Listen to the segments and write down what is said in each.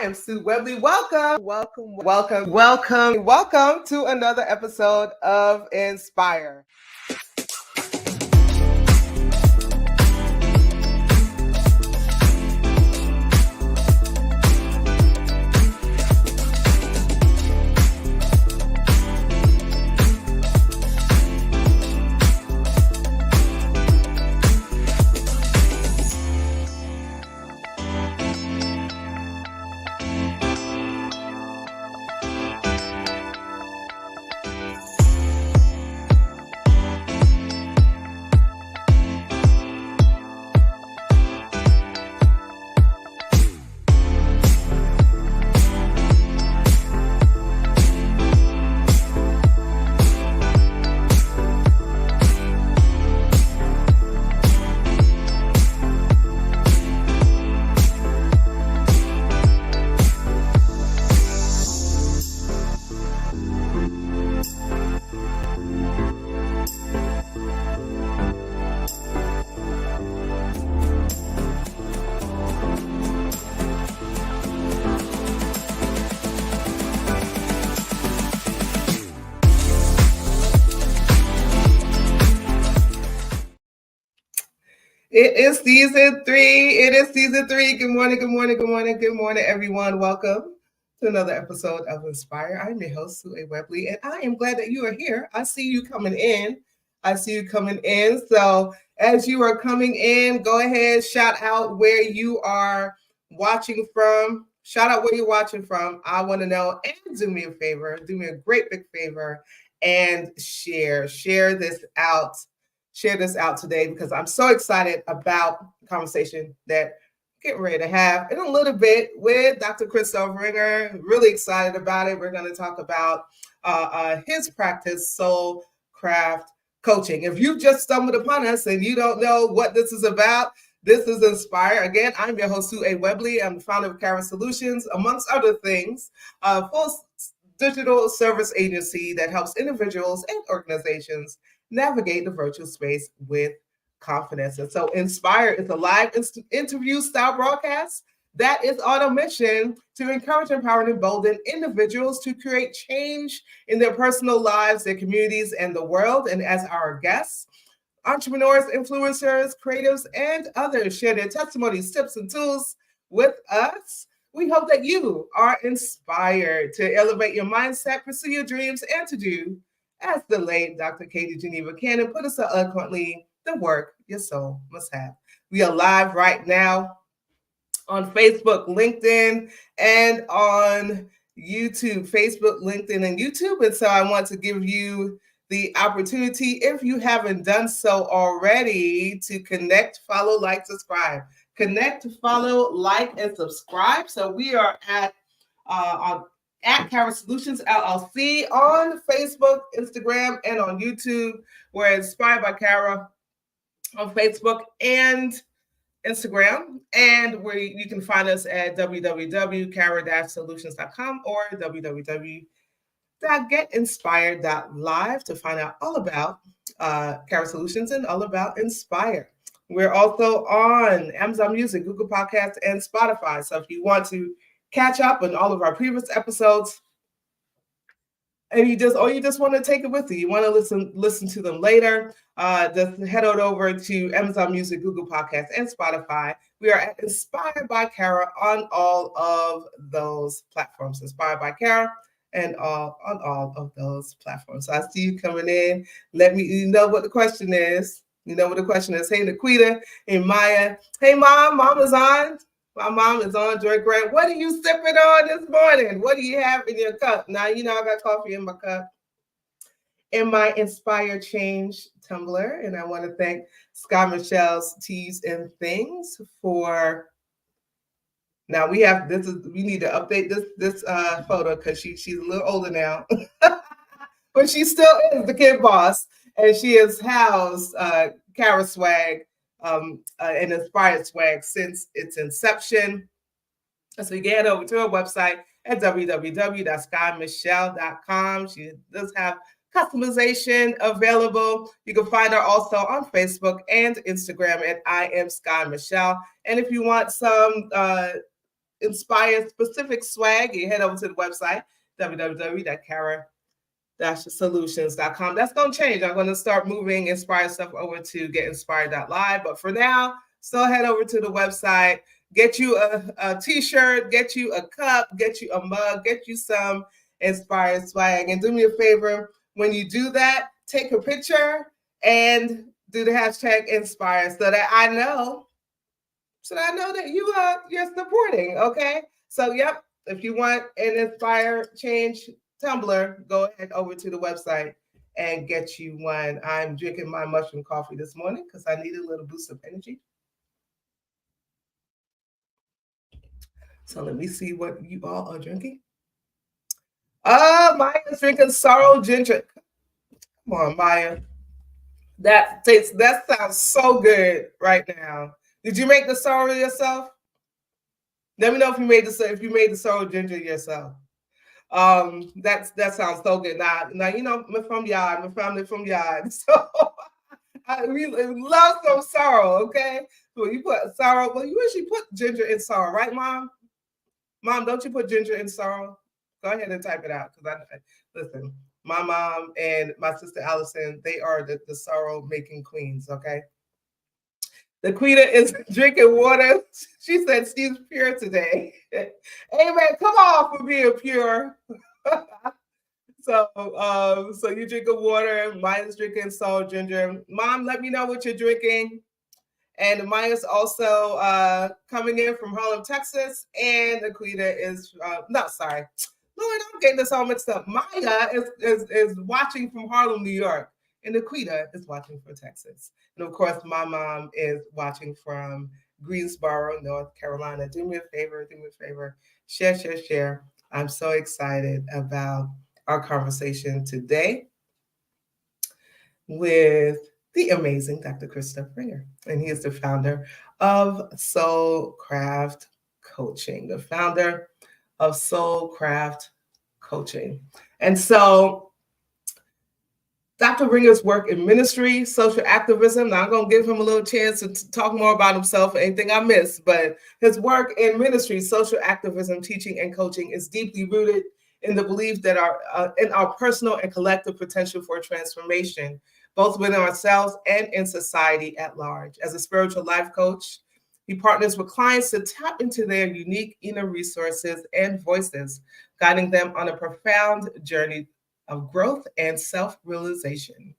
am Sue Webley. Welcome to another episode of Inspire. It is season three. Good morning, everyone. Welcome to another episode of Inspire. I'm your host, Sue Webley, and I am glad that you are here. I see you coming in. So as you are coming in, go ahead, shout out where you are watching from. I want to know, and do me a favor, do me a great big favor, and share this out. Share this out today because I'm so excited about the conversation that we're getting ready to have in a little bit with Dr. Christophe Ringer. Really excited about it. We're going to talk about his practice, Soul Craft Coaching. If you just stumbled upon us and you don't know what this is about, this is Inspire. Again, I'm your host, Sue Webley. I'm the founder of Cara Solutions, amongst other things, a full digital service agency that helps individuals and organizations navigate the virtual space with confidence. And so Inspire is a live interview style broadcast that is on a mission to encourage, empower, and embolden individuals to create change in their personal lives, their communities, and the world. And as our guests, entrepreneurs, influencers, creatives, and others share their testimonies, tips, and tools with us. We hope that you are inspired to elevate your mindset, pursue your dreams, and to do as the late Dr. Katie Geneva Cannon put us so eloquently, the work your soul must have. We are live right now on Facebook, LinkedIn, and on YouTube. Facebook, LinkedIn, and YouTube. And so I want to give you the opportunity, if you haven't done so already, to connect, follow, like, subscribe. Connect, follow, like, and subscribe. So we are at Cara Solutions LLC on Facebook, Instagram, and on YouTube. We're Inspired by Cara on Facebook and Instagram. And you can find us at www.cara-solutions.com or www.getinspired.live to find out all about Cara Solutions and all about Inspire. We're also on Amazon Music, Google Podcasts, and Spotify. So if you want to catch up on all of our previous episodes, and you just want to take it with you want to listen to them later, just head on over to Amazon Music, Google Podcasts, and Spotify. We are at Inspired by Cara on all of those platforms. Inspired by Cara and on all of those platforms. So I see you coming in. Let me know what the question is. Hey, Naquita and Maya. Hey, Mama's on. My mom is on. Joy Grant. What are you sipping on this morning? What do you have in your cup? Now, I got coffee in my cup in my Inspire Change tumbler. And I want to thank Sky Michelle's Teas and Things for. Now we need to update this photo because she's a little older now. But she still is the kid boss. And she has housed Cara Swag and Inspired Swag since its inception. So you get over to her website at www.skymichelle.com. She does have customization available. You can find her also on Facebook and Instagram at I am Sky Michelle. And if you want some inspire specific swag, you head over to the website, www.cara-solutions.com. That's going to change. I'm going to start moving Inspire stuff over to getinspired.live. But for now, still head over to the website, get you a t-shirt, get you a cup, get you a mug, get you some Inspired swag. And do me a favor, when you do that, take a picture and do the hashtag Inspire so that I know that you're supporting. Okay. So yep, if you want an Inspire Change tumbler, go ahead over to the website and get you one. I'm drinking my mushroom coffee this morning because I need a little boost of energy. So let me see what you all are drinking. Oh, Maya's drinking sorrel ginger. Come on, Maya. That sounds so good right now. Did you make the sorrel yourself? Let me know if you made the sorrel ginger yourself. That sounds so good. Now I'm from Yard, my family from Yard, so we love some sorrel. Okay, so you put sorrel. Well, you usually put ginger in sorrel, right, Mom? Mom, don't you put ginger in sorrel? Go ahead and type it out because listen. My mom and my sister Allison, they are the sorrel making queens. Okay. Laquita is drinking water. She said she's pure today. Amen. Come on for being pure. So you drinking water. Maya's drinking salt ginger. Mom, let me know what you're drinking. And Maya's also coming in from Harlem, Texas. And Laquita is Lord, I'm getting this all mixed up. Maya is watching from Harlem, New York. And Laquita is watching from Texas. And of course, my mom is watching from Greensboro, North Carolina. Do me a favor. Share. I'm so excited about our conversation today with the amazing Dr. Christophe Ringer. And he is the founder of Soulcraft Coaching, Coaching. And so Dr. Ringer's work in ministry, social activism. Now I'm going to give him a little chance to talk more about himself, anything I missed, but his work in ministry, social activism, teaching, and coaching is deeply rooted in the belief that in our personal and collective potential for transformation, both within ourselves and in society at large. As a spiritual life coach, he partners with clients to tap into their unique inner resources and voices, guiding them on a profound journey of growth and self-realization.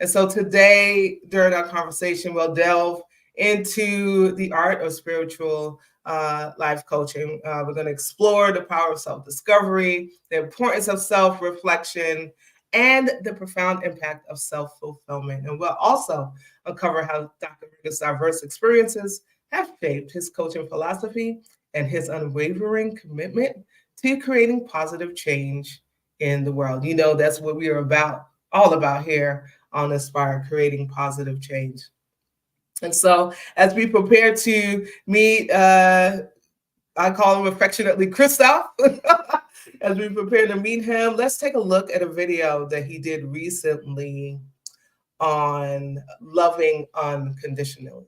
And so today, during our conversation, we'll delve into the art of spiritual life coaching. We're going to explore the power of self-discovery, the importance of self-reflection, and the profound impact of self-fulfillment. And we'll also uncover how Dr. Ringer's diverse experiences have shaped his coaching philosophy and his unwavering commitment to creating positive change in the world. You know, that's what we are all about here on Inspire, creating positive change. And so as we prepare to meet, I call him affectionately Christophe, as we prepare to meet him, let's take a look at a video that he did recently on loving unconditionally.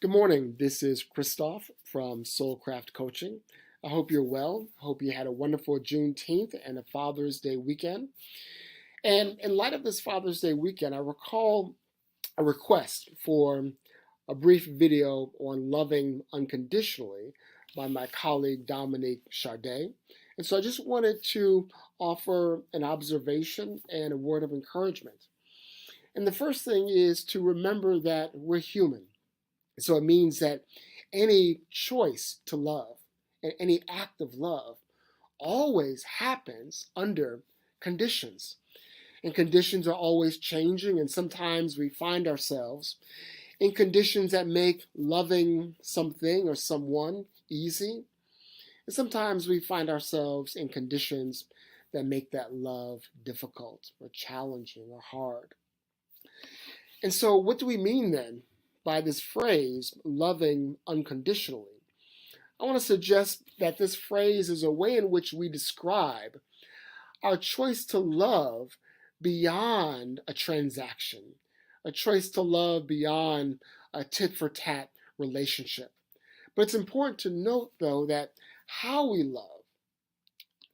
Good morning. This is Christophe from Soulcraft Coaching. I hope you're well. I hope you had a wonderful Juneteenth and a Father's Day weekend. And in light of this Father's Day weekend, I recall a request for a brief video on loving unconditionally by my colleague Dominique Chardet. And so I just wanted to offer an observation and a word of encouragement. And the first thing is to remember that we're human. So it means that any choice to love and any act of love always happens under conditions. And conditions are always changing, and sometimes we find ourselves in conditions that make loving something or someone easy. And sometimes we find ourselves in conditions that make that love difficult or challenging or hard. And so what do we mean then by this phrase, loving unconditionally? I want to suggest that this phrase is a way in which we describe our choice to love beyond a transaction, a choice to love beyond a tit-for-tat relationship, But it's important to note, though, that how we love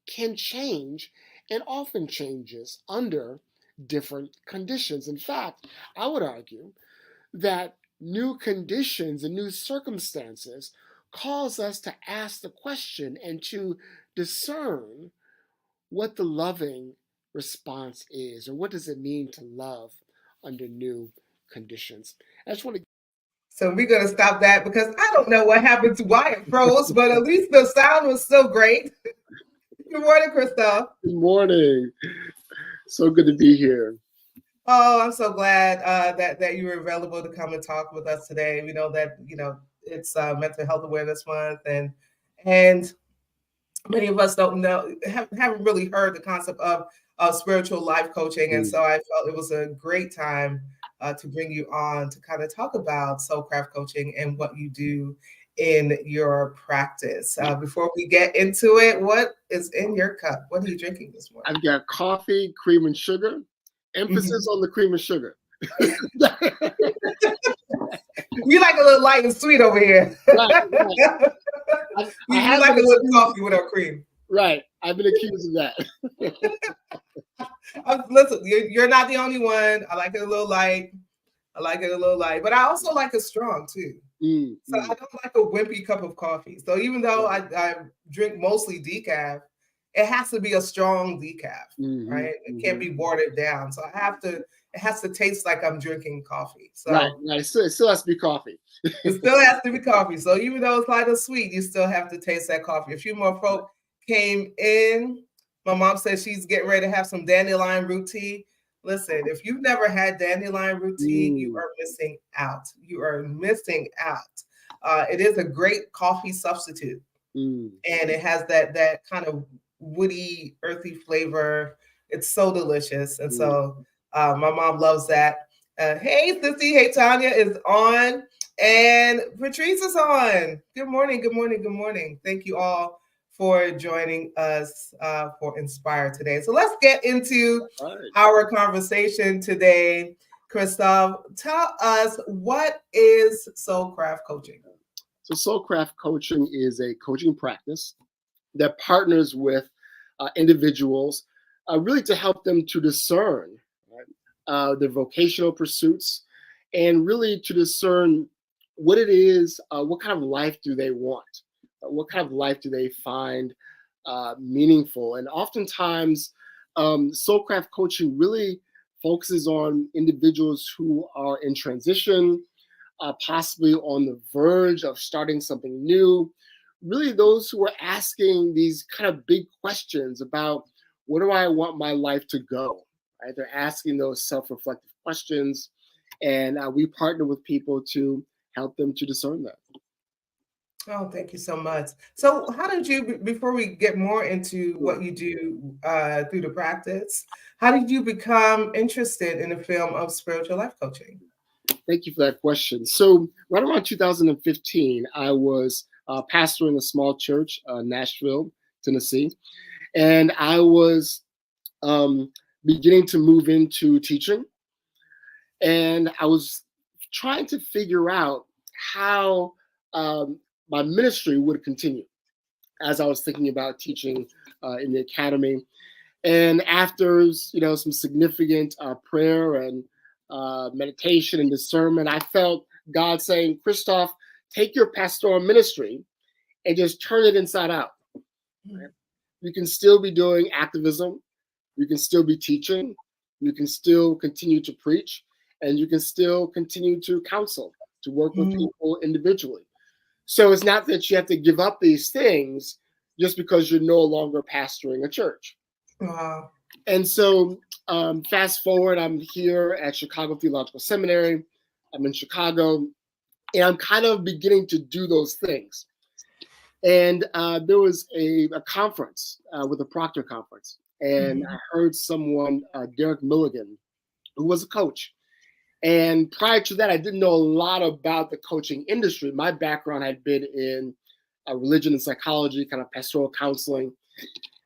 can change and often changes under different conditions. In fact, I would argue that new conditions and new circumstances cause us to ask the question and to discern what the loving response is, or what does it mean to love under new conditions. I just want to. So we're going to stop that because I don't know what happened to why it froze, but at least the sound was still great. Good morning, Christophe. Good morning. So good to be here. Oh, I'm so glad that you were available to come and talk with us today. We know that it's Mental Health Awareness Month, and many of us don't know, haven't really heard the concept of spiritual life coaching, and so I felt it was a great time to bring you on to kind of talk about Soulcraft coaching and what you do in your practice. Before we get into it, what is in your cup? What are you drinking this morning? I've got coffee, cream, and sugar. Emphasis on the cream and sugar. You like a little light and sweet over here. Right. You like a little coffee with our cream. Right. I've been accused of that. Listen, you're not the only one. I like it a little light. But I also like it strong too. So I don't like a wimpy cup of coffee. So even though I drink mostly decaf, it has to be a strong decaf, right? It can't be watered down. So it has to taste like I'm drinking coffee. So right. It still has to be coffee. It still has to be coffee. So even though it's light or sweet, you still have to taste that coffee. A few more folk came in. My mom said she's getting ready to have some dandelion root tea. Listen, if you've never had dandelion root tea, you are missing out. You are missing out. It is a great coffee substitute. And it has that kind of woody, earthy flavor. It's so delicious. And so my mom loves that. Hey, Sissy. Hey, Tanya is on. And Patrice is on. Good morning, good morning, good morning. Thank you all for joining us for Inspire today. So let's get into our conversation today. Christophe, tell us, what is Soulcraft coaching? So Soulcraft coaching is a coaching practice that partners with individuals really to help them to discern their vocational pursuits and really to discern what it is, what kind of life do they want? What kind of life do they find meaningful? And oftentimes, Soulcraft coaching really focuses on individuals who are in transition, possibly on the verge of starting something new. Really, those who are asking these kind of big questions about where do I want my life to go? Right? They're asking those self-reflective questions, and we partner with people to help them to discern that. Oh, thank you so much. So how did you, before we get more into what you do through the practice, how did you become interested in the film of spiritual life coaching? Thank you for that question. So right around 2015, I was pastoring a small church, Nashville, Tennessee, and I was beginning to move into teaching. And I was trying to figure out how my ministry would continue as I was thinking about teaching in the academy. And after some significant prayer and meditation and discernment, I felt God saying, Christophe, take your pastoral ministry and just turn it inside out. Right? You can still be doing activism. You can still be teaching. You can still continue to preach. And you can still continue to counsel, to work with people individually. So it's not that you have to give up these things just because you're no longer pastoring a church. Wow. And so fast forward, I'm here at Chicago Theological Seminary. I'm in Chicago, and I'm kind of beginning to do those things. And there was a conference with a Proctor conference, and I heard someone, Derek Milligan, who was a coach. And prior to that, I didn't know a lot about the coaching industry. My background had been in religion and psychology, kind of pastoral counseling.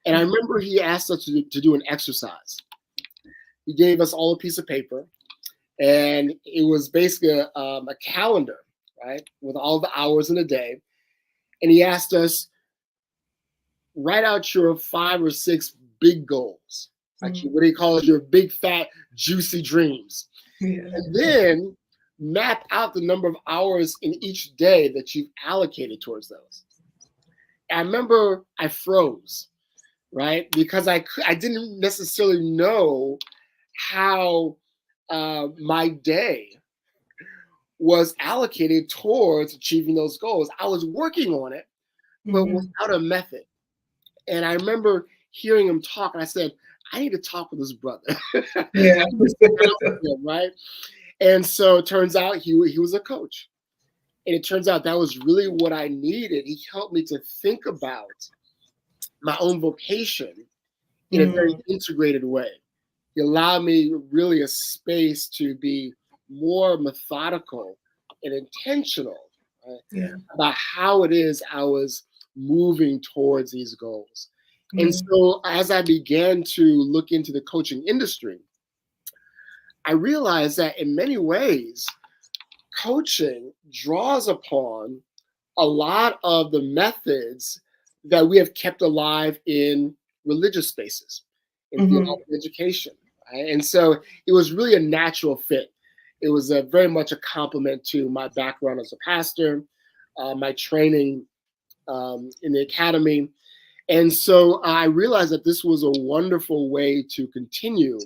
And I remember he asked us to do an exercise. He gave us all a piece of paper, and it was basically a calendar, right, with all the hours in a day. and he asked us, write out your 5 or 6 big goals. Actually, what he calls your big, fat, juicy dreams. Yeah. And then map out the number of hours in each day that you've allocated towards those. And I remember I froze, right? Because I didn't necessarily know how my day was allocated towards achieving those goals. I was working on it, but without a method. And I remember hearing him talk, and I said, I need to talk with this brother. Yeah. Right? And so it turns out he was a coach. And it turns out that was really what I needed. He helped me to think about my own vocation in a very integrated way. He allowed me really a space to be more methodical and intentional, right, about how it is I was moving towards these goals. And so as I began to look into the coaching industry, I realized that in many ways, coaching draws upon a lot of the methods that we have kept alive in religious spaces, in theological education. Right? And so it was really a natural fit. It was very much a complement to my background as a pastor, my training in the academy. And so I realized that this was a wonderful way to continue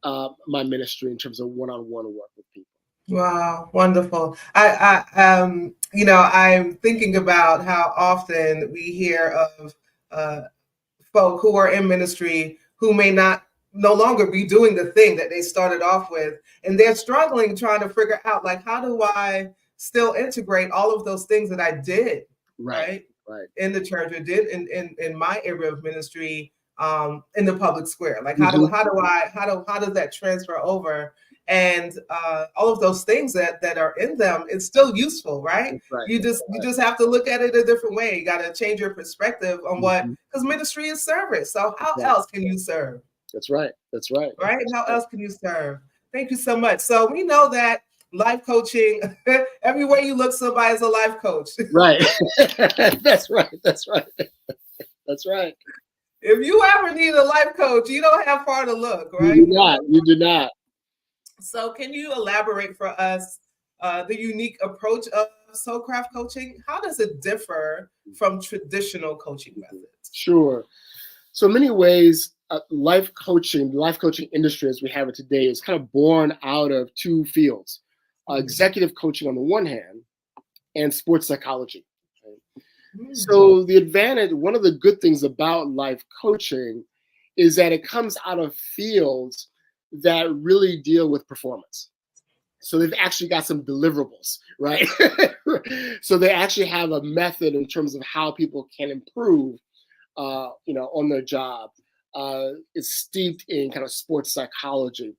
my ministry in terms of one-on-one work with people. Wow, wonderful. I'm thinking about how often we hear of folk who are in ministry who may no longer be doing the thing that they started off with, and they're struggling trying to figure out, like, how do I still integrate all of those things that I did right in the church, or did in my area of ministry, in the public square. Like, how does that transfer over? And all of those things that are in them, it's still useful, right? You just have to look at it a different way. You got to change your perspective on what, because ministry is service. So how else can you serve? That's right. Right? How else can you serve? Thank you so much. So we know that life coaching, everywhere you look, somebody's a life coach. Right. That's right. If you ever need a life coach, you don't have far to look, right? You do not. So can you elaborate for us the unique approach of Soulcraft coaching? How does it differ from traditional coaching methods? Sure. So in many ways, life coaching industry as we have it today is kind of born out of 2 fields, executive coaching on the one hand and sports psychology. Right? So one of the good things about life coaching is that it comes out of fields that really deal with performance. So they've actually got some deliverables, right? So they actually have a method in terms of how people can improve, on their job. It's steeped in kind of sports psychology.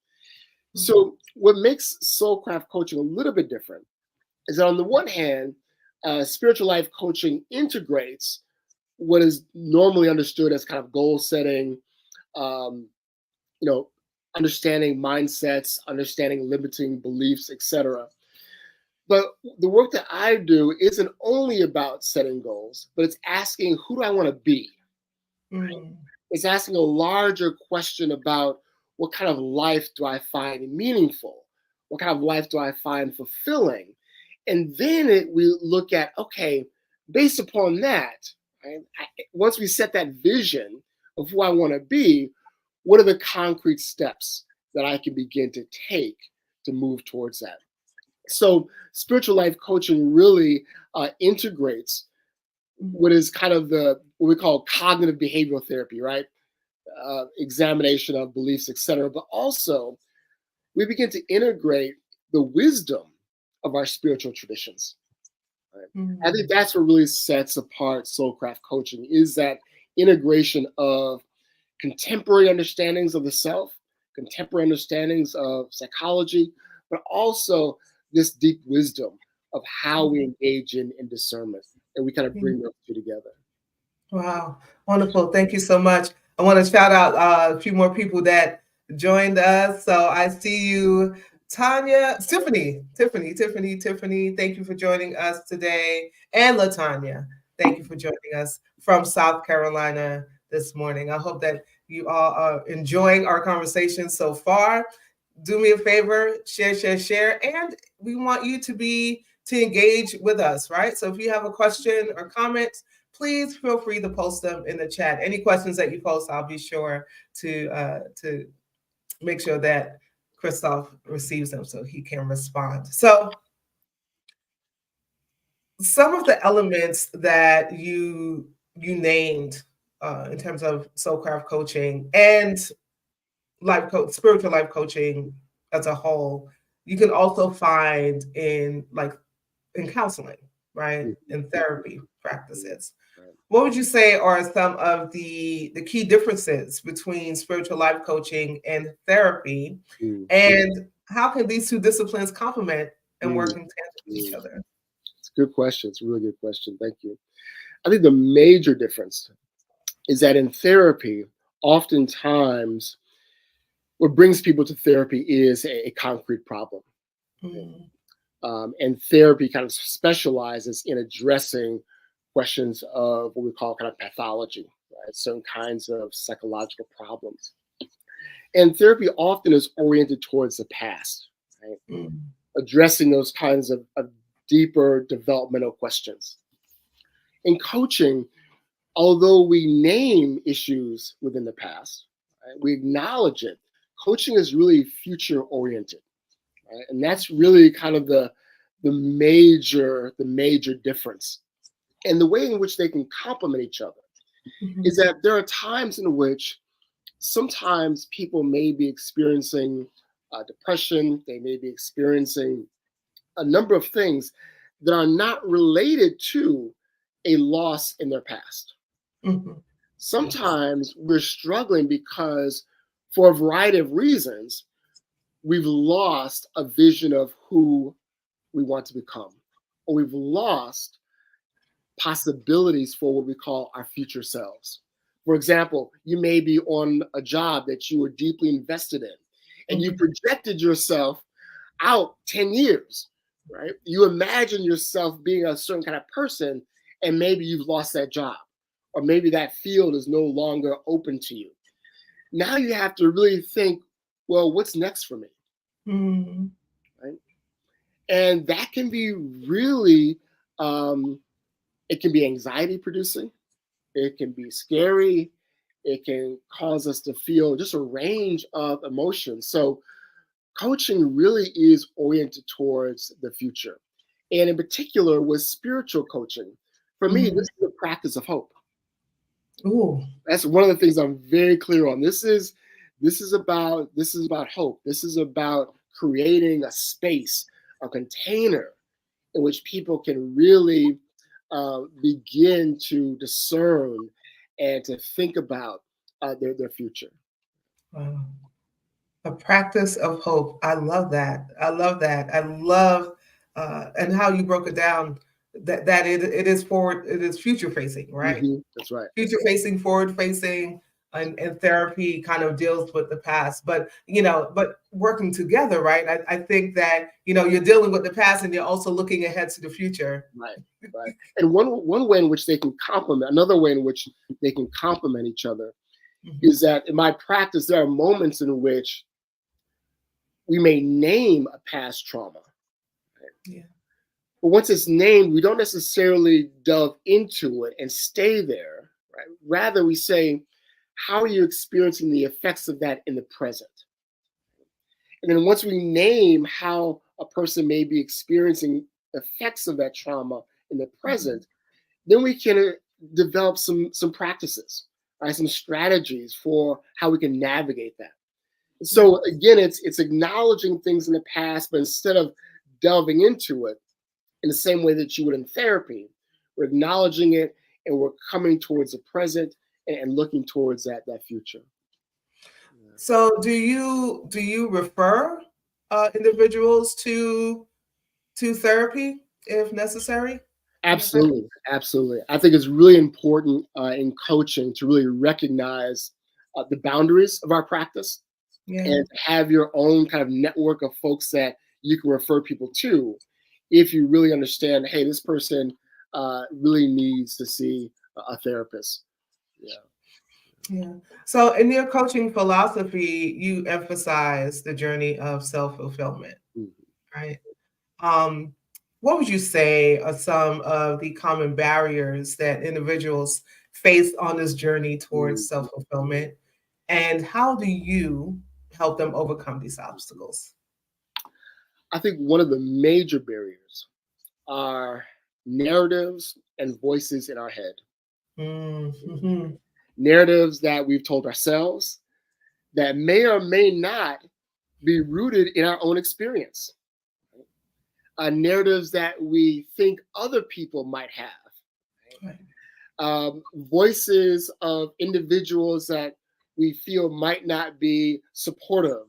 So what makes Soulcraft coaching a little bit different is that on the one hand, spiritual life coaching integrates what is normally understood as kind of goal setting, understanding mindsets, understanding limiting beliefs, etc. But the work that I do isn't only about setting goals, but it's asking, who do I want to be? Right? It's asking a larger question about, what kind of life do I find meaningful? What kind of life do I find fulfilling? And then we look at, okay, based upon that, right, once we set that vision of who I want to be, what are the concrete steps that I can begin to take to move towards that? So spiritual life coaching really integrates what is kind of what we call cognitive behavioral therapy, right? Examination of beliefs, etc. But also, we begin to integrate the wisdom of our spiritual traditions. Right? I think that's what really sets apart Soulcraft coaching, is that integration of contemporary understandings of the self, contemporary understandings of psychology, but also this deep wisdom of how we engage in discernment. And we kind of bring those 2 together. Wow, wonderful. Thank you so much. I want to shout out a few more people that joined us. So I see you, Tanya, Tiffany. Thank you for joining us today. And LaTanya. thank you for joining us from South Carolina this morning. I hope that you all are enjoying our conversation so far. Do me a favor, share, share, share, and we want you to engage with us, right? So if you have a question or comment, please feel free to post them in the chat. Any questions that you post, I'll be sure to make sure that Christophe receives them so he can respond. So some of the elements that you named in terms of Soulcraft coaching and spiritual life coaching as a whole, you can also find in counseling, right? In therapy practices. What would you say are some of the key differences between spiritual life coaching and therapy? And how can these two disciplines complement and work in tandem with each other? It's a good question. It's a really good question. Thank you. I think the major difference is that in therapy, oftentimes what brings people to therapy is a concrete problem. And therapy kind of specializes in addressing questions of what we call kind of pathology, right? Certain kinds of psychological problems. And therapy often is oriented towards the past, right? Addressing those kinds of deeper developmental questions. In coaching, although we name issues within the past, right, we acknowledge it. Coaching is really future oriented, right? And that's really kind of the major difference. And the way in which they can complement each other is that there are times in which sometimes people may be experiencing depression, they may be experiencing a number of things that are not related to a loss in their past. Sometimes we're struggling because, for a variety of reasons, we've lost a vision of who we want to become, or we've lost possibilities for what we call our future selves. For example, you may be on a job that you were deeply invested in, and you projected yourself out 10 years, right? You imagine yourself being a certain kind of person, and maybe you've lost that job, or maybe that field is no longer open to you. Now you have to really think, well, what's next for me? Right? And that can be really, it can be anxiety producing. It can be scary. It can cause us to feel just a range of emotions. So coaching really is oriented towards the future. And in particular, with spiritual coaching, for me, this is the practice of hope. That's one of the things I'm very clear on. This is about hope. This is about creating a space, a container in which people can really begin to discern and to think about their future. Wow. A practice of hope. I love that. I love that. I love and how you broke it down. That it is forward. It is future facing, right? That's right. Future facing, forward facing, and therapy kind of deals with the past. But but working together, right? I think that you're dealing with the past and you're also looking ahead to the future. Right. And one way in which they can complement, another way in which they can complement each other, is that in my practice, there are moments in which we may name a past trauma. Right? But once it's named, we don't necessarily delve into it and stay there. Right? Rather, we say, how are you experiencing the effects of that in the present? And then once we name how a person may be experiencing effects of that trauma in the present, then we can develop some practices, right? Some strategies for how we can navigate that. So again, it's acknowledging things in the past, but instead of delving into it in the same way that you would in therapy, we're acknowledging it and we're coming towards the present and looking towards that future. So do you refer individuals to therapy if necessary? Absolutely. I think it's really important in coaching to really recognize the boundaries of our practice and have your own kind of network of folks that you can refer people to if you really understand, hey, this person really needs to see a therapist. Yeah. Yeah. So in your coaching philosophy, you emphasize the journey of self-fulfillment, Mhm. right? Um, what would you say are some of the common barriers that individuals face on this journey towards Mhm. self-fulfillment? And how do you help them overcome these obstacles? I think one of the major barriers are narratives and voices in our head. Mm-hmm. Narratives that we've told ourselves that may or may not be rooted in our own experience. Narratives that we think other people might have. Right. Voices of individuals that we feel might not be supportive.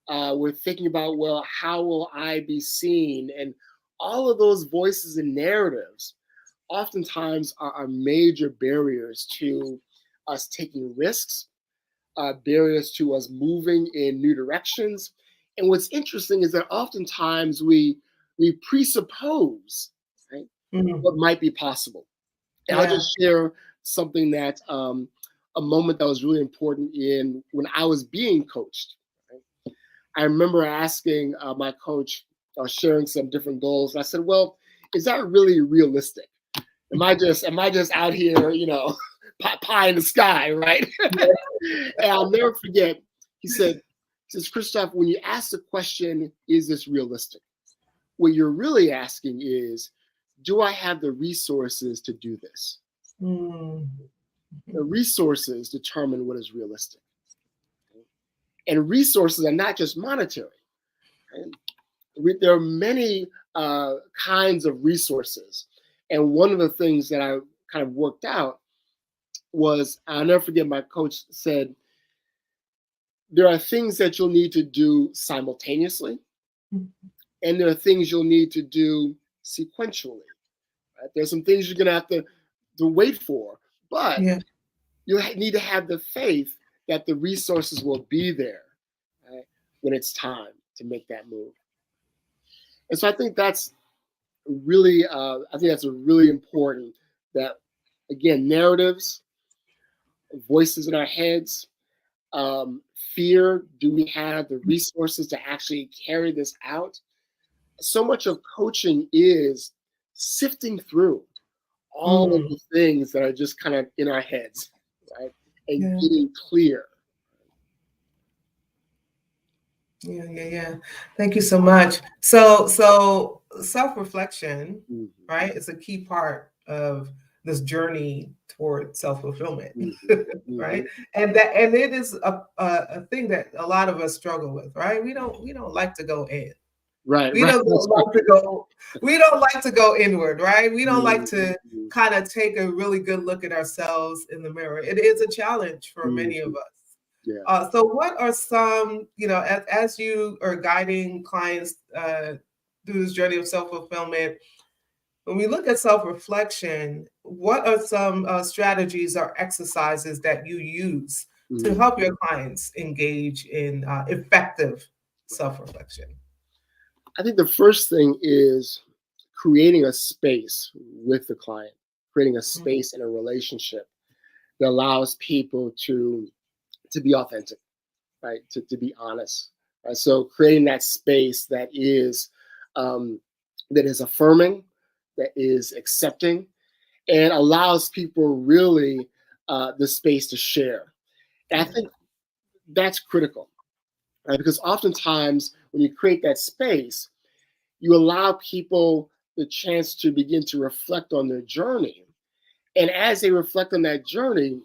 We're thinking about, well, how will I be seen? And all of those voices and narratives oftentimes are major barriers to us taking risks, barriers to us moving in new directions. And what's interesting is that oftentimes we presuppose, right, Mhm. what might be possible. And I'll Yeah. just share something that a moment that was really important in when I was being coached. Right? I remember asking my coach, sharing some different goals. And I said, "Well, is that really realistic? Am I just out here, pie in the sky, right?" And I'll never forget. He says, "Christophe, when you ask the question, is this realistic? What you're really asking is, do I have the resources to do this?" Mm. The resources determine what is realistic. And resources are not just monetary. Right? There are many kinds of resources. And one of the things that I kind of worked out was, I'll never forget, my coach said, there are things that you'll need to do simultaneously, and there are things you'll need to do sequentially. Right? There's some things you're going to have to wait for, but Yeah. you need to have the faith that the resources will be there, right, when it's time to make that move. And so I think that's a really important, that, again, narratives, voices in our heads, fear. Do we have the resources to actually carry this out? So much of coaching is sifting through all of Mm. the things that are just kind of in our heads, right, and Yeah. getting clear. Yeah. Thank you so much. So self-reflection, Mhm. right, is a key part of this journey toward self-fulfillment, Mhm. right? Mhm. And it is a thing that a lot of us struggle with, right? We don't like to go in. Right, We right. don't That's like to right. go. We don't like to go inward, right? We don't like to Mhm. kind of take a really good look at ourselves in the mirror. It is a challenge for many of Mhm. us. Yeah. So, what are some, as you are guiding clients through this journey of self fulfillment? When we look at self reflection, what are some strategies or exercises that you use to Mhm. help your clients engage in effective self reflection? I think the first thing is creating a space with the client, creating a space in a relationship that allows people to be authentic, right? To be honest. Right? So creating that space um, that is affirming, that is accepting, and allows people really the space to share. And I Yeah. think that's critical, right? Because oftentimes when you create that space, you allow people the chance to begin to reflect on their journey. And as they reflect on that journey,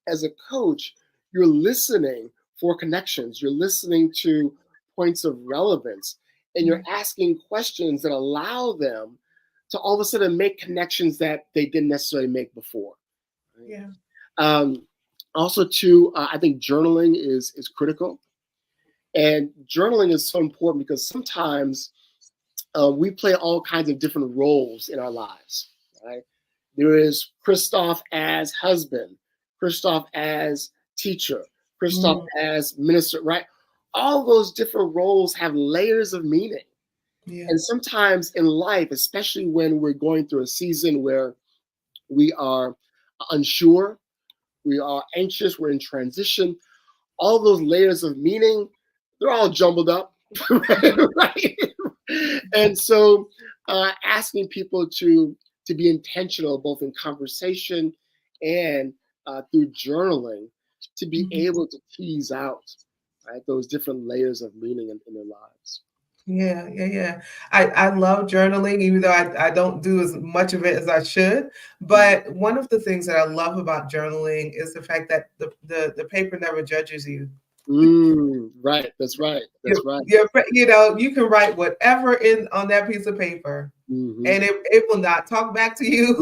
as a coach, you're listening for connections, you're listening to points of relevance, and you're asking questions that allow them to all of a sudden make connections that they didn't necessarily make before. Right? Yeah. Um, Also, too, I think journaling is critical, and journaling is so important because sometimes we play all kinds of different roles in our lives. Right? There is Christophe as husband, Christophe as teacher, Christophe Mm. as minister. Right? All those different roles have layers of meaning, Yeah. And sometimes in life, especially when we're going through a season where we are unsure, we are anxious, we're in transition, all those layers of meaning, they're all jumbled up. Right? And so asking people to be intentional both in conversation and through journaling to be Mhm. able to tease out, right, those different layers of meaning in their lives. Yeah, yeah, yeah. I love journaling, even though I don't do as much of it as I should. But one of the things that I love about journaling is the fact that the paper never judges you. Right, that's right, You, that's right. you can write whatever in on that piece of paper, Hmm. and it will not talk back to you.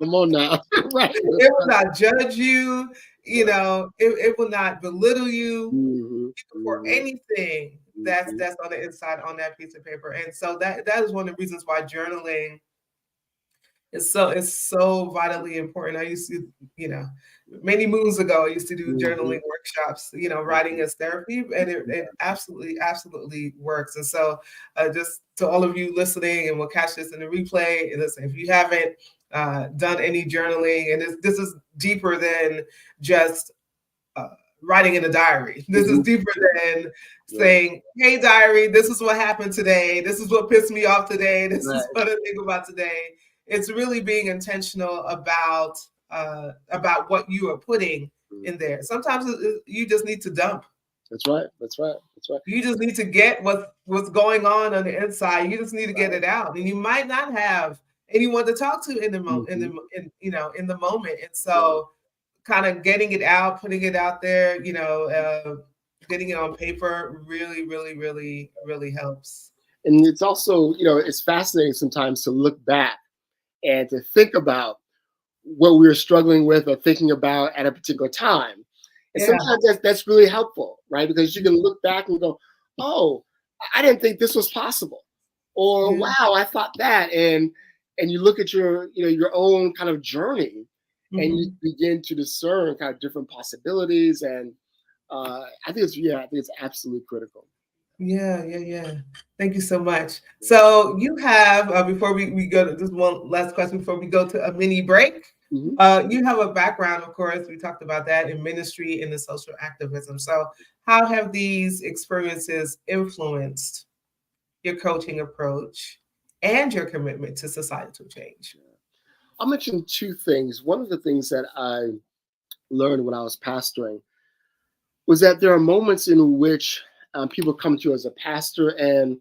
Come on now. Right, that's It will right, not judge you. right. It will not belittle you Hmm. for Hmm. anything Hmm. that's on the inside on that piece of paper. And so that is one of the reasons why journaling is so vitally important. I used to, you know, many moons ago, I used to do Hmm. journaling workshops, writing as therapy, and it absolutely works. And so just to all of you listening, and we'll catch this in the replay, listen, if you haven't done any journaling, and this is deeper than just uh, writing in a diary. This is Hmm. deeper than Right, saying, "Hey, diary, this is what happened today. This is what pissed me off today. This is right. what I think about today." It's really being intentional about what you are putting in Mhm. there. Sometimes you just need to dump. That's right. That's right. That's right. You just need to get what's going on the inside. You just need to get Right. it out, and you might not have anyone to talk to in the Hmm. in the moment, and Right. so kind of getting it out, putting it out there, getting it on paper really helps. And it's also, it's fascinating sometimes to look back and to think about what we were struggling with or thinking about at a particular time. And Yeah. sometimes that's really helpful, right? Because you can look back and go, oh, I didn't think this was possible. Or Yeah. wow, I thought that. And you look at your own kind of journey and you Hmm. begin to discern kind of different possibilities. And I think it's absolutely critical. Yeah. Thank you so much. So you have, before we go to just one last question before we go to a mini break. Mhm. You have a background, of course, we talked about that in ministry and in social activism. So how have these experiences influenced your coaching approach and your commitment to societal change? I'll mention two things. One of the things that I learned when I was pastoring was that there are moments in which people come to you as a pastor and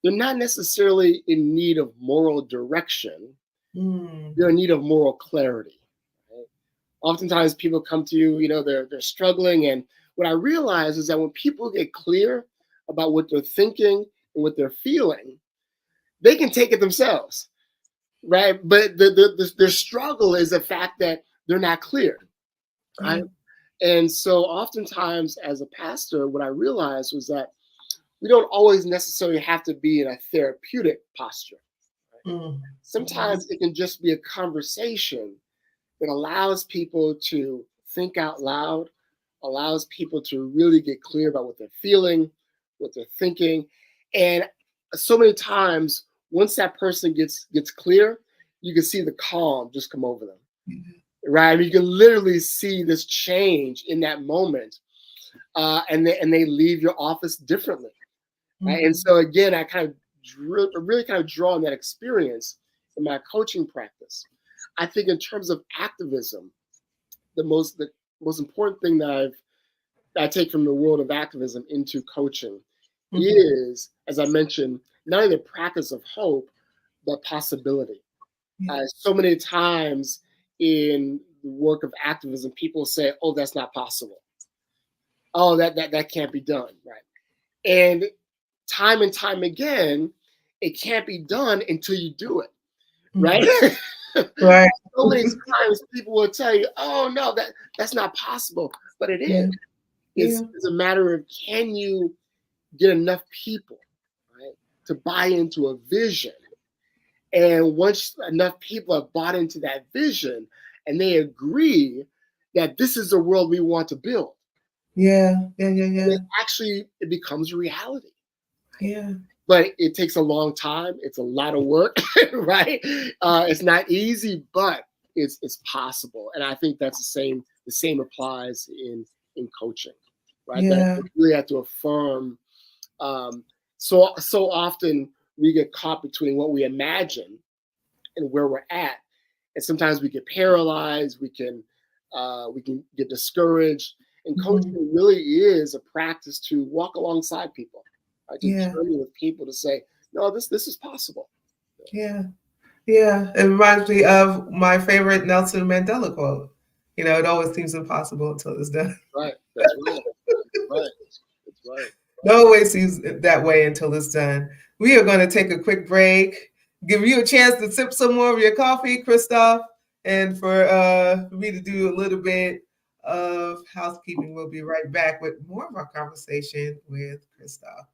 they're not necessarily in need of moral direction, Mm, they're in need of moral clarity. Right? Oftentimes people come to you, they're struggling. And what I realize is that when people get clear about what they're thinking and what they're feeling, they can take it themselves, right? But their struggle is the fact that they're not clear, yeah. right? And so oftentimes as a pastor, what I realized was that we don't always necessarily have to be in a therapeutic posture. Right? Mm, Sometimes it can just be a conversation that allows people to think out loud, allows people to really get clear about what they're feeling, what they're thinking. And so many times, once that person gets clear, you can see the calm just come over them. Right? I mean, you can literally see this change in that moment, and they leave your office differently. Right? And mm, so again, I kind of really kind of draw on that experience in my coaching practice. I think in terms of activism, the most important thing that I take from the world of activism into coaching mhm. is, as I mentioned, not only the practice of hope, but possibility. Yeah. So many times in the work of activism, people say, "Oh, that's not possible. Oh, that can't be done." Right? And time again, it can't be done until you do it. Right? Mhm. Right. So many times people will tell you, "Oh no, that's not possible," but it is. Yeah. Yeah. It's a matter of, can you get enough people, right, to buy into a vision? And once enough people have bought into that vision and they agree that this is the world we want to build, Yeah. it actually it becomes reality. Right? Yeah. but it takes a long time. It's a lot of work, right? It's not easy, but it's possible. And I think that's the same applies in coaching, right? That Yeah. you really have to affirm. So often we get caught between what we imagine and where we're at, and sometimes we get paralyzed. We can get discouraged. And coaching really is a practice to walk alongside people, right? To Yeah. journey with people to say, no, this is possible. Yeah. Yeah. It reminds me of my favorite Nelson Mandela quote. You know, it always seems impossible until it's done. Right. That's right. That's right. That's right. It always seems that way until it's done. We are going to take a quick break, give you a chance to sip some more of your coffee, Christophe, and for me to do a little bit of housekeeping. We'll be right back with more of our conversation with Christophe.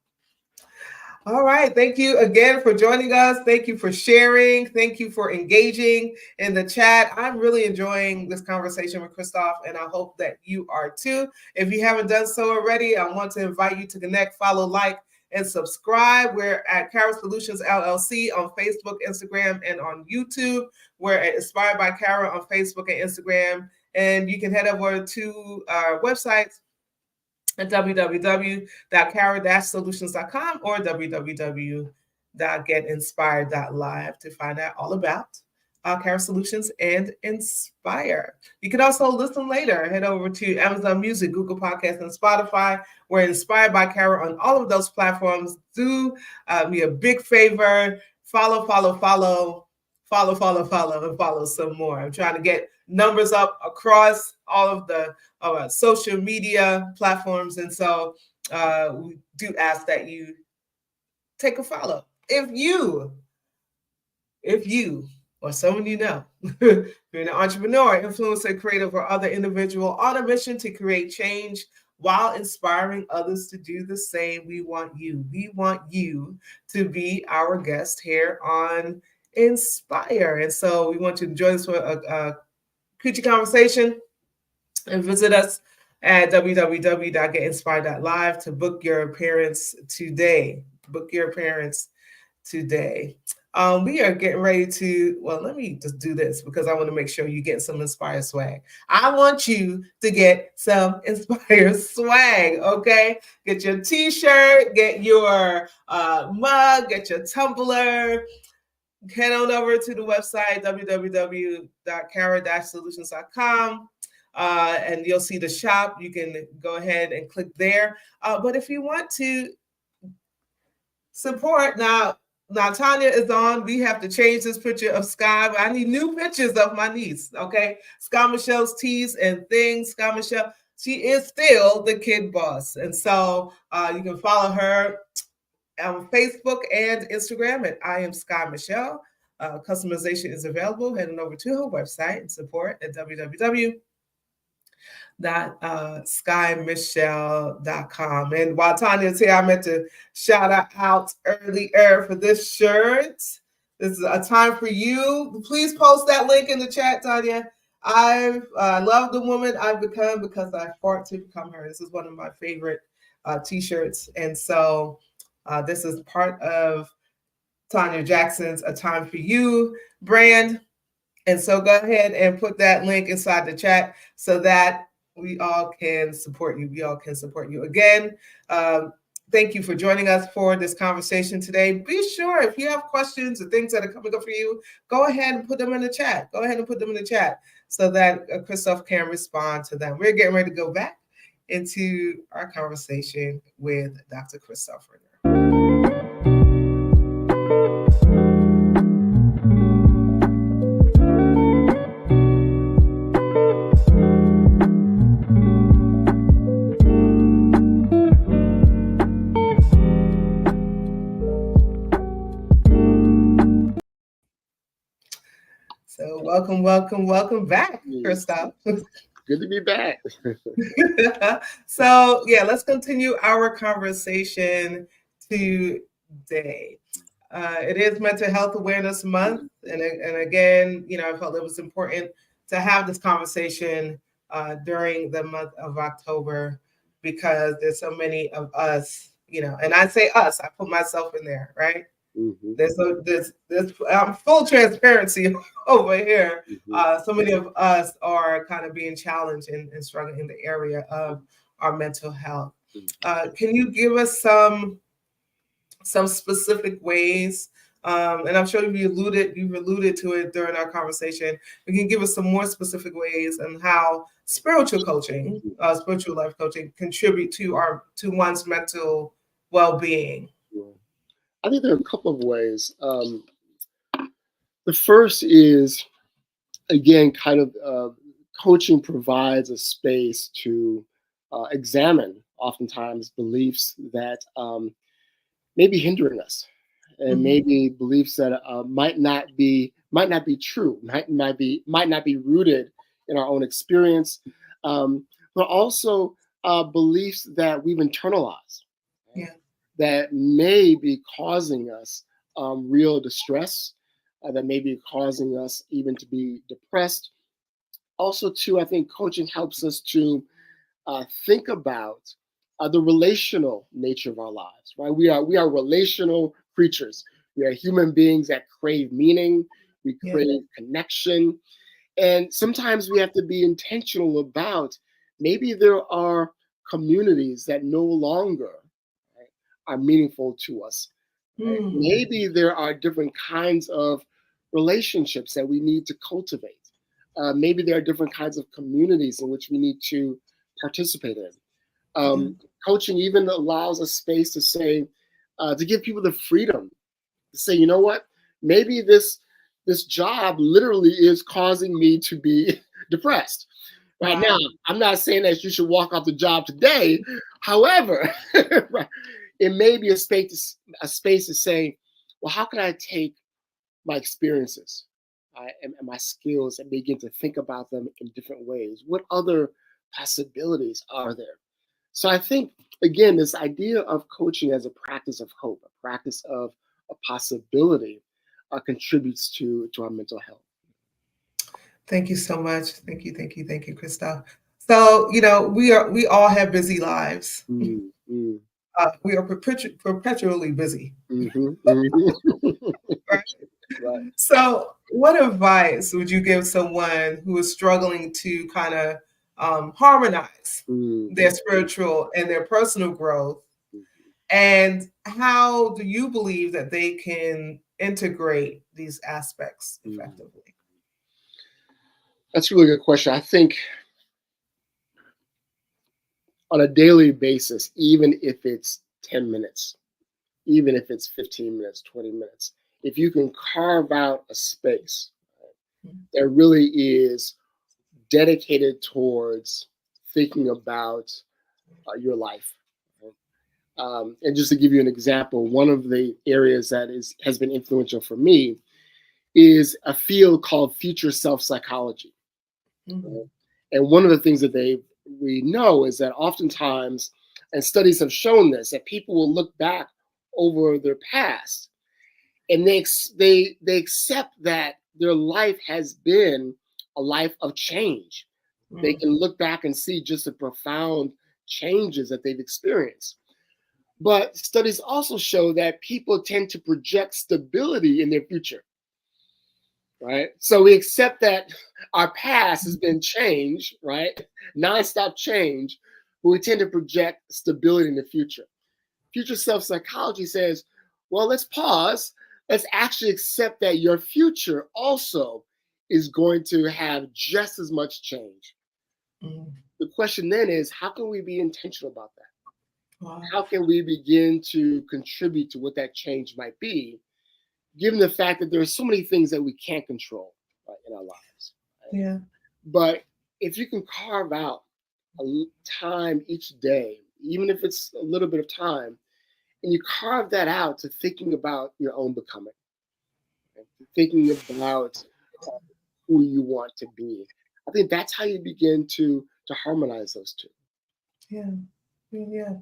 All right. Thank you again for joining us. Thank you for sharing. Thank you for engaging in the chat. I'm really enjoying this conversation with Christophe, and I hope that you are too. If you haven't done so already, I want to invite you to connect, follow, like, and subscribe. We're at Cara Solutions LLC on Facebook, Instagram, and on YouTube. We're at Inspired by Cara on Facebook and Instagram. And you can head over to our websites at www.cara-solutions.com or www.getinspired.live to find out all about Cara Solutions and Inspire. You can also listen later. Head over to Amazon Music, Google Podcasts, and Spotify. We're Inspired by Cara on all of those platforms. Do me a big favor. Follow, and follow some more. I'm trying to get numbers up across all of the social media platforms. And so we do ask that you take a follow. If you or someone you know, you're an entrepreneur, influencer, creative, or other individual on a mission to create change while inspiring others to do the same, we want you. We want you to be our guest here on Inspire. And so we want you to join us for a coochie conversation and visit us at www.getinspired.live to book your appearance today. Book your appearance today. We are getting ready to, well, let me just do this because I want to make sure you get some Inspire swag. I want you to get some Inspire swag, okay? Get your t-shirt, get your mug, get your tumbler. Head on over to the website, www.cara-solutions.com. And you'll see the shop. You can go ahead and click there. But if you want to support, now Tanya is on. We have to change this picture of Sky. I need new pictures of my niece, okay? Sky Michelle's teas and things. Sky Michelle, she is still the kid boss. And so you can follow her on Facebook and Instagram at I am Sky Michelle. Customization is available. Heading over to her website and support at www.skymichelle.com. And while Tanya's here, I meant to shout out earlier for this shirt. This is a time for you. Please post that link in the chat, Tanya. I love the woman I've become because I fought to become her. This is one of my favorite t-shirts. And so this is part of Tanya Jackson's A Time for You brand. And so go ahead and put that link inside the chat so that we all can support you. We all can support you. Again, thank you for joining us for this conversation today. Be sure if you have questions or things that are coming up for you, go ahead and put them in the chat. Go ahead and put them in the chat so that Christophe can respond to them. We're getting ready to go back into our conversation with Dr. Christophe Ringer. So welcome back, Christophe. Good to be back. So yeah, let's continue our conversation today. It is Mental Health Awareness Month, and again, I felt it was important to have this conversation during the month of October because there's so many of us And I say us, I put myself in there, right? Mm-hmm. There's full transparency over here. Mm-hmm. So many of us are kind of being challenged and struggling in the area of our mental health. Can you give us some specific ways? And I'm sure you've alluded to it during our conversation. You can give us some more specific ways on how spiritual coaching, spiritual life coaching, contribute to one's mental well-being. Yeah. I think there are a couple of ways. The first is, again, kind of coaching provides a space to examine oftentimes beliefs that may be hindering us, and Mhm. maybe beliefs that might not be true, might not be rooted in our own experience, but also beliefs that we've internalized, right, Yeah. that may be causing us real distress, that may be causing us even to be depressed. Also, too, I think coaching helps us to think about the relational nature of our lives. Right? We are relational creatures. We are human beings that crave meaning. We Yeah. crave connection, and sometimes we have to be intentional about maybe there are communities that no longer, right, are meaningful to us. Right? Mm. Maybe there are different kinds of relationships that we need to cultivate. Maybe there are different kinds of communities in which we need to participate in. Yeah. Coaching even allows a space to say, to give people the freedom to say, you know what, maybe this job literally is causing me to be depressed. Right now, Wow. I'm not saying that you should walk off the job today. However, right, it may be a space to say, well, how can I take my experiences, and my skills and begin to think about them in different ways? What other possibilities are there? So I think, again, this idea of coaching as a practice of hope, a practice of a possibility, contributes to our mental health. Thank you so much. Thank you, Christophe. So, we all have busy lives. Mm, mm, We are perpetually busy, mhm, mhm. right? Right. So, what advice would you give someone who is struggling to kind of harmonize Mm, their spiritual and their personal growth? mm. And how do you believe that they can integrate these aspects Mm. effectively? That's a really good question. I think on a daily basis, even if it's 10 minutes, even if it's 15 minutes, 20 minutes, if you can carve out a space that really is dedicated towards thinking about your life. And just to give you an example, one of the areas that has been influential for me is a field called future self psychology. Mhm. Right? And one of the things that we know is that oftentimes, and studies have shown this, that people will look back over their past and they accept that their life has been a life of change. They Mm. can look back and see just the profound changes that they've experienced. But studies also show that people tend to project stability in their future, right? So we accept that our past has been changed, right? Nonstop change, but we tend to project stability in the future. Future self psychology says, well, let's pause. Let's actually accept that your future also is going to have just as much change. Mm. The question then is, how can we be intentional about that? Wow. How can we begin to contribute to what that change might be, given the fact that there are so many things that we can't control, right, in our lives? Right? Yeah. But if you can carve out a time each day, even if it's a little bit of time, and you carve that out to thinking about your own becoming, right? Thinking about uh, who you want to be, I think that's how you begin to harmonize those two. Yeah. Yeah.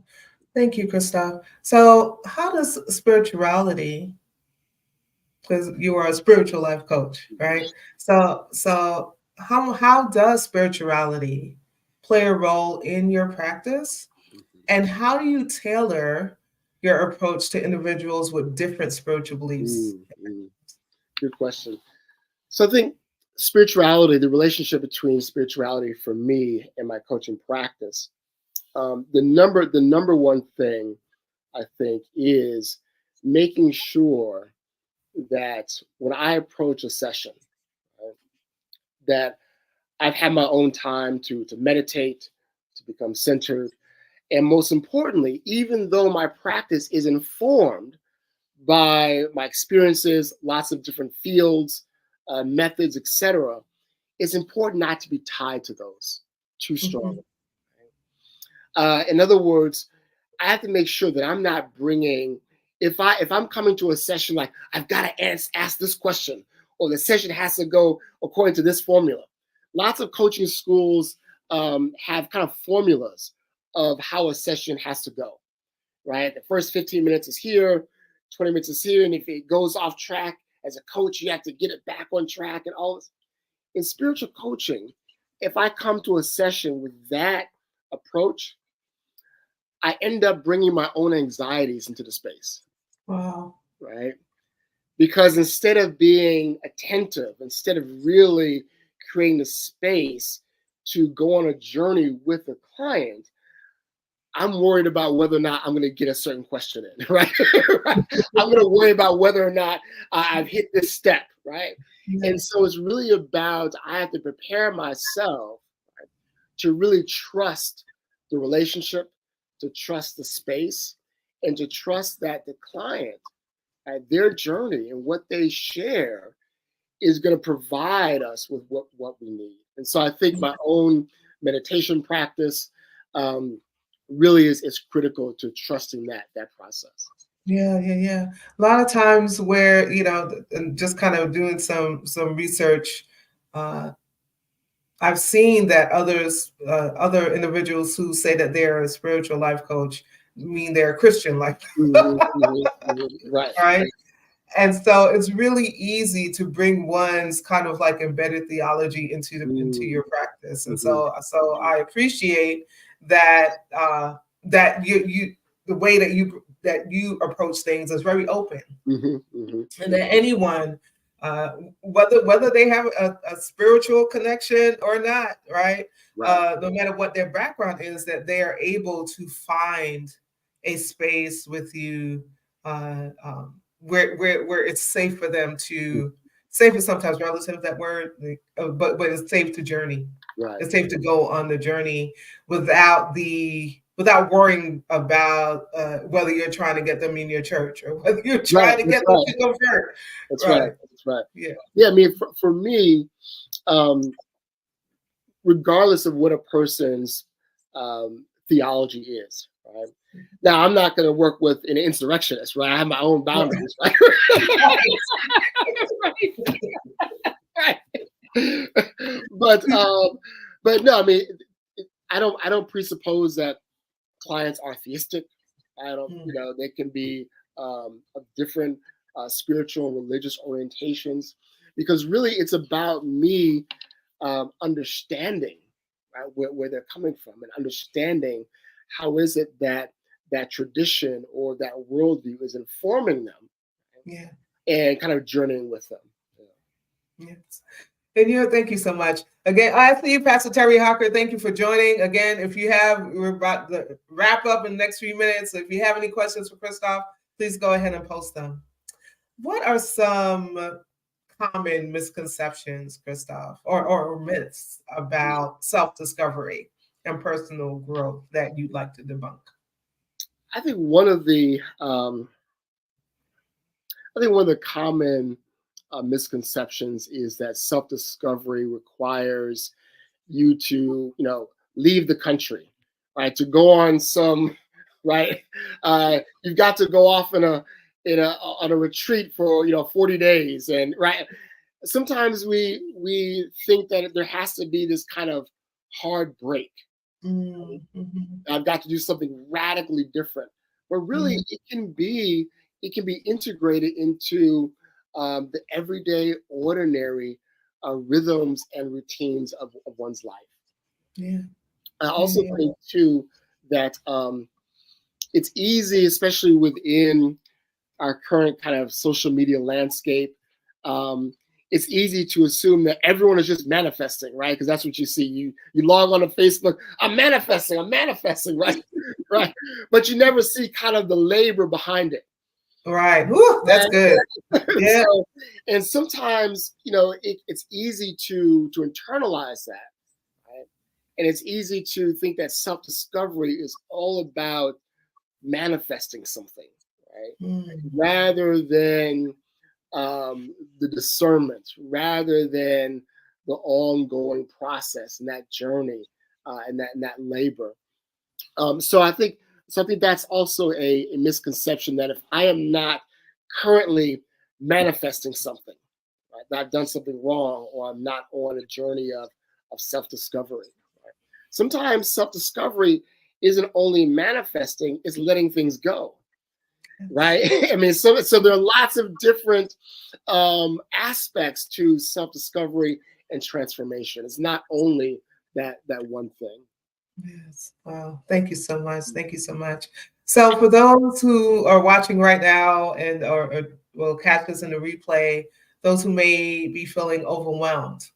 Thank you, Christophe. So, how does spirituality, because you are a spiritual life coach, right? So how does spirituality play a role in your practice, Mhm. and how do you tailor your approach to individuals with different spiritual beliefs? Good question. So I think spirituality, the relationship between spirituality for me and my coaching practice, the number one thing I think is making sure that when I approach a session, right, that I've had my own time to meditate, to become centered, and most importantly, even though my practice is informed by my experiences, lots of different fields, methods, etc., it's important not to be tied to those too strongly. In other words, I have to make sure that I'm not bringing, if I'm coming to a session like I've got to ask this question, or the session has to go according to this formula. Lots of coaching schools have kind of formulas of how a session has to go, right? The first 15 minutes is here, 20 minutes is here, and if it goes off track, as a coach, you have to get it back on track and all this. In spiritual coaching, if I come to a session with that approach, I end up bringing my own anxieties into the space. Wow. Right? Because instead of being attentive, instead of really creating the space to go on a journey with a client, I'm worried about whether or not I'm going to get a certain question in, right? I'm going to worry about whether or not I've hit this step, right? And so it's really about, I have to prepare myself, right, to really trust the relationship, to trust the space, and to trust that the client, their journey and what they share is going to provide us with what we need. And so I think my own meditation practice really is critical to trusting that process. Yeah. A lot of times where, and just kind of doing some research, I've seen that other individuals who say that they're a spiritual life coach mean they're a Christian life Right. right? And so it's really easy to bring one's kind of like embedded theology into your practice. And so I appreciate that that you the way that you approach things is very open, and that anyone, whether they have a spiritual connection or not, right? No matter what their background is, that they are able to find a space with you where it's safe for them to, safe is sometimes relative, that word, but it's safe to journey. Right. It's safe to go on the journey without worrying about whether you're trying to get them in your church or whether you're trying to get them to convert. That's right. That's right. Yeah. I mean, for me, regardless of what a person's theology is, right? Now, I'm not going to work with an insurrectionist, right? I have my own boundaries, right? Right. But no, I mean, I don't presuppose that clients are theistic. I don't, they can be of different spiritual and religious orientations, because really it's about me understanding, right, where they're coming from, and understanding how is it that tradition or that worldview is informing them, and kind of journeying with them. Yes. And thank you so much. Again, I see you, Pastor Terry Hawker. Thank you for joining. Again, we're about to wrap up in the next few minutes. So if you have any questions for Christophe, please go ahead and post them. What are some common misconceptions, Christophe, or myths about self-discovery and personal growth that you'd like to debunk? I think one of the common misconceptions is that self-discovery requires you to, leave the country, right? To go on some, right? You've got to go off on a retreat for 40 days, and right. Sometimes we think that there has to be this kind of hard break. I've got to do something radically different, but really it can be integrated into the everyday, ordinary rhythms and routines of one's life. I also think too that it's easy, especially within our current kind of social media landscape. Um, it's easy to assume that everyone is just manifesting, right? Because that's what you see. You log on to Facebook, I'm manifesting, right? Right. But you never see kind of the labor behind it. Right. Whew, that's good. And Yeah. so, and sometimes, it's easy to internalize that, right? And it's easy to think that self-discovery is all about manifesting something, right? Mm. Rather than the discernment, rather than the ongoing process and that journey and that labor. So I think that's also a misconception that if I am not currently manifesting something, right, that I've done something wrong or I'm not on a journey of self-discovery. Right? Sometimes self-discovery isn't only manifesting, it's letting things go. Right. I mean, so there are lots of different aspects to self-discovery and transformation. It's not only that one thing. Yes. Wow. Thank you so much. Thank you so much. So for those who are watching right now and or will catch this in the replay, those who may be feeling overwhelmed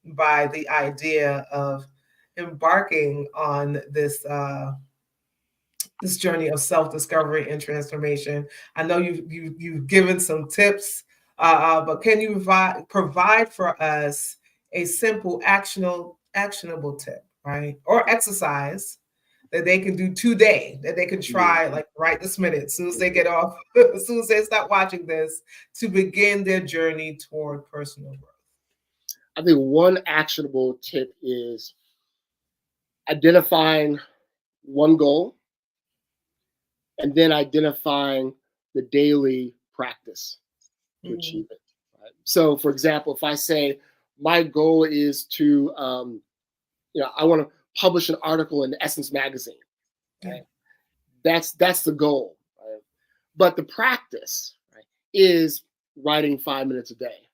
by the idea of embarking on this journey of self-discovery and transformation. I know you've given some tips, but can you provide for us a simple actionable tip, right, or exercise that they can do today, that they can try like right this minute, as soon as they get off, as soon as they stop watching this, to begin their journey toward personal growth? I think one actionable tip is identifying one goal and then identifying the daily practice to Mm. achieve it. Right? So, for example, if I say my goal is to, I want to publish an article in Essence magazine. Yeah. Right? That's the goal. Right? But the practice, right, is writing 5 minutes a day.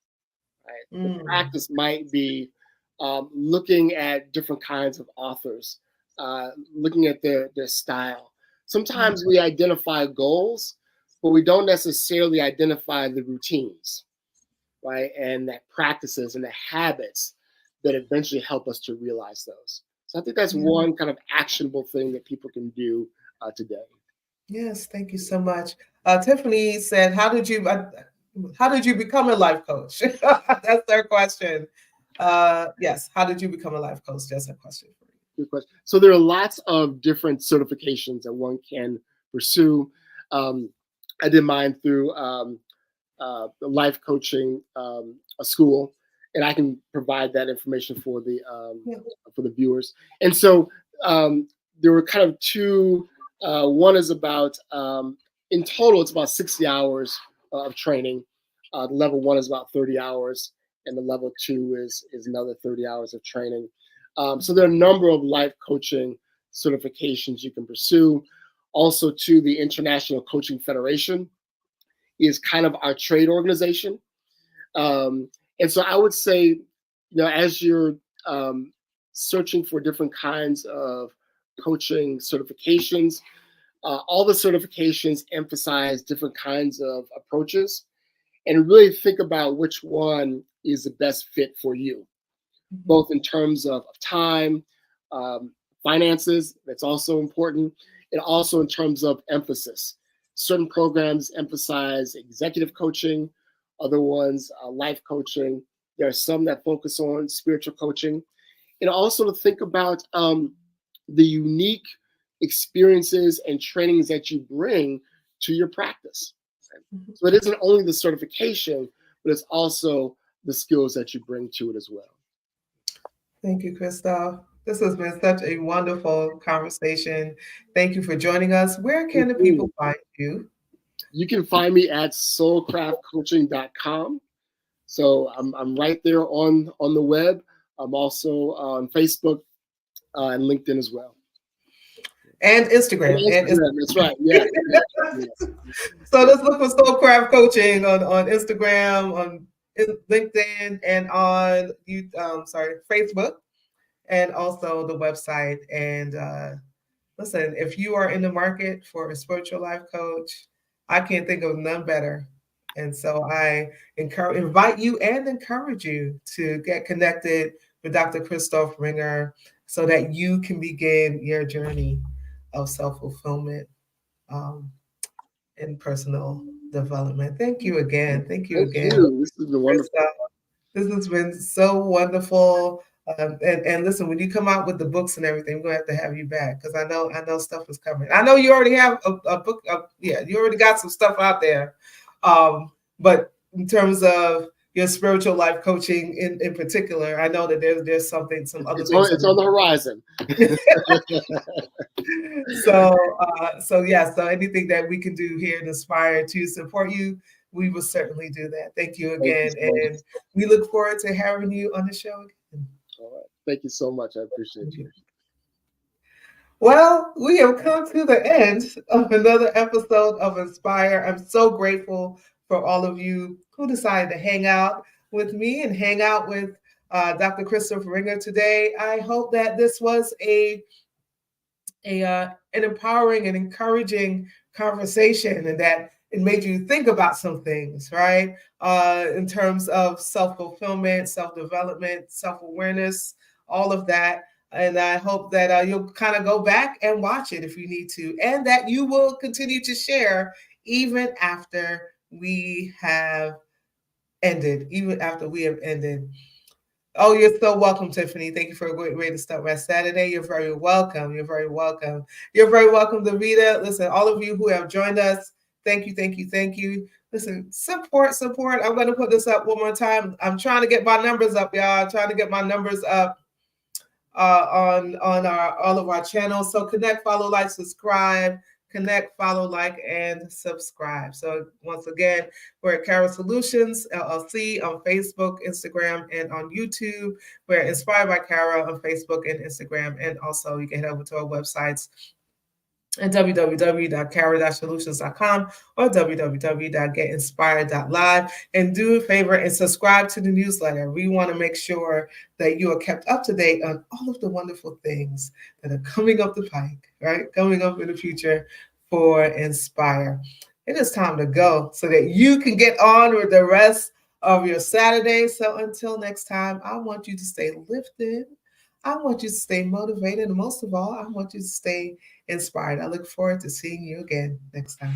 Right? The Mm. practice might be looking at different kinds of authors, looking at their style. Sometimes we identify goals, but we don't necessarily identify the routines, right? And that practices and the habits that eventually help us to realize those. So I think that's Yeah. one kind of actionable thing that people can do today. Yes, thank you so much. Tiffany said, how did you become a life coach?" That's their question. Yes, how did you become a life coach? That's a question for you. Good question. So there are lots of different certifications that one can pursue. Um, I did mine through the life coaching a school, and I can provide that information Yeah. for the viewers. And so there were kind of two. One is about in total, it's about 60 hours of training. The level one is about 30 hours, and the level two is another 30 hours of training. So there are a number of life coaching certifications you can pursue. Also, to the International Coaching Federation is kind of our trade organization. And so I would say, as you're searching for different kinds of coaching certifications, all the certifications emphasize different kinds of approaches and really think about which one is the best fit for you, both in terms of time, um, finances, that's also important, and also in terms of emphasis. Certain programs emphasize executive coaching, other ones, life coaching. There are some that focus on spiritual coaching. And also to think about the unique experiences and trainings that you bring to your practice. So it isn't only the certification, but it's also the skills that you bring to it as well. Thank you, Christophe. This has been such a wonderful conversation. Thank you for joining us. Where can the people find you? You can find me at soulcraftcoaching.com. So I'm right there on the web. I'm also on Facebook and LinkedIn as well. And Instagram. And Instagram, that's right. Yeah. So let's look for Soulcraft Coaching on Instagram, on LinkedIn, and on Facebook, and also the website. And listen, if you are in the market for a spiritual life coach, I can't think of none better. And so I invite you and encourage you to get connected with Dr. Christophe Ringer so that you can begin your journey of self fulfillment um, and personal development. Thank you again. Thank you Thank again, you. This has been wonderful. Christophe. This has been so wonderful. And listen, when you come out with the books and everything, we're gonna have you back because I know stuff is coming. I know you already have a book. Yeah, you already got some stuff out there. But in terms of your spiritual life coaching in particular, I know that there's some other things. It's on the horizon. So anything that we can do here at Inspire to support you, we will certainly do that. Thank you Thank you again, so much. and we look forward to having you on the show again. All right. Thank you so much. I appreciate you. Well, we have come to the end of another episode of Inspire. I'm so grateful for all of you who decided to hang out with me and hang out with Dr. Christophe Ringer today. I hope that this was an empowering and encouraging conversation, and that it made you think about some things, right? In terms of self fulfillment, self development, self awareness, all of that. And I hope that you'll kind of go back and watch it if you need to, and that you will continue to share even after we have even after we have ended. Oh, you're so welcome, Tiffany. Thank you for a great way to start my Saturday. You're very welcome. You're very welcome. You're very welcome, Davida. Listen, all of you who have joined us, thank you, thank you, thank you. Listen, support. I'm going to put this up one more time. I'm trying to get my numbers up, y'all. I'm trying to get my numbers up on our all of our channels. So connect, follow, like, subscribe. Connect, follow, like, and subscribe. So once again, we're at Cara Solutions LLC on Facebook, Instagram, and on YouTube. We're Inspired by Cara on Facebook and Instagram, and also you can head over to our websites at www.cara-solutions.com or www.getinspired.live. And do a favor and subscribe to the newsletter. We want to make sure that you are kept up to date on all of the wonderful things that are coming up the pike, right? Coming up in the future for Inspire. It is time to go so that you can get on with the rest of your Saturday. So until next time, I want you to stay lifted. I want you to stay motivated. And most of all, I want you to stay inspired. I look forward to seeing you again next time.